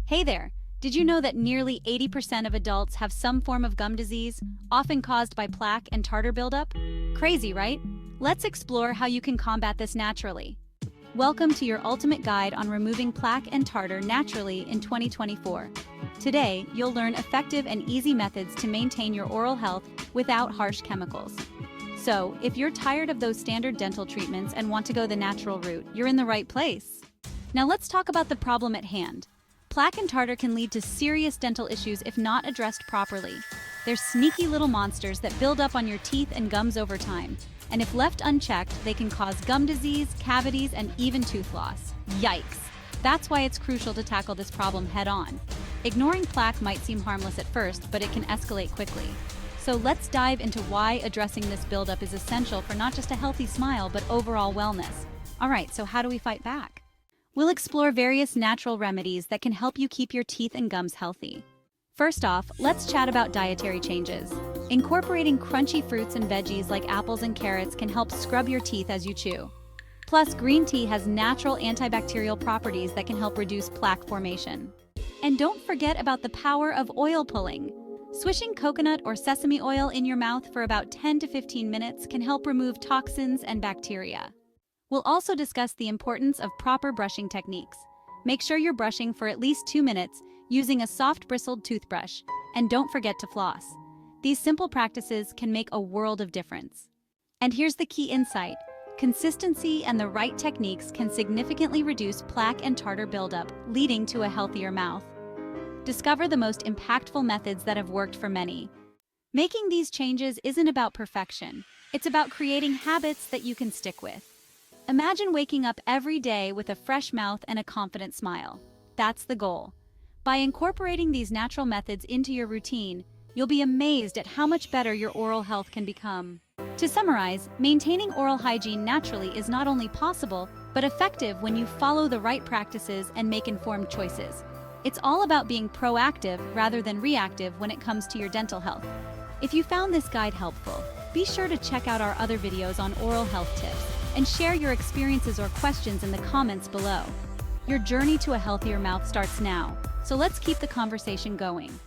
Hey there! Did you know that nearly 80% of adults have some form of gum disease, often caused by plaque and tartar buildup? Crazy, right? Let's explore how you can combat this naturally. Welcome to your ultimate guide on removing plaque and tartar naturally in 2024. Today, you'll learn effective and easy methods to maintain your oral health without harsh chemicals. So, if you're tired of those standard dental treatments and want to go the natural route, you're in the right place. Now let's talk about the problem at hand. Plaque and tartar can lead to serious dental issues if not addressed properly. They're sneaky little monsters that build up on your teeth and gums over time, and if left unchecked, they can cause gum disease, cavities, and even tooth loss. Yikes! That's why it's crucial to tackle this problem head-on. Ignoring plaque might seem harmless at first, but it can escalate quickly. So let's dive into why addressing this buildup is essential for not just a healthy smile, but overall wellness. Alright, so how do we fight back? We'll explore various natural remedies that can help you keep your teeth and gums healthy. First off, let's chat about dietary changes. Incorporating crunchy fruits and veggies like apples and carrots can help scrub your teeth as you chew. Plus, green tea has natural antibacterial properties that can help reduce plaque formation. And don't forget about the power of oil pulling. Swishing coconut or sesame oil in your mouth for about 10 to 15 minutes can help remove toxins and bacteria. We'll also discuss the importance of proper brushing techniques. Make sure you're brushing for at least 2 minutes using a soft bristled toothbrush, and don't forget to floss. These simple practices can make a world of difference. And here's the key insight. Consistency and the right techniques can significantly reduce plaque and tartar buildup, leading to a healthier mouth. Discover the most impactful methods that have worked for many. Making these changes isn't about perfection. It's about creating habits that you can stick with. Imagine waking up every day with a fresh mouth and a confident smile. That's the goal. By incorporating these natural methods into your routine, you'll be amazed at how much better your oral health can become. To summarize, maintaining oral hygiene naturally is not only possible, but effective when you follow the right practices and make informed choices. It's all about being proactive rather than reactive when it comes to your dental health. If you found this guide helpful, be sure to check out our other videos on oral health tips and share your experiences or questions in the comments below. Your journey to a healthier mouth starts now, so let's keep the conversation going.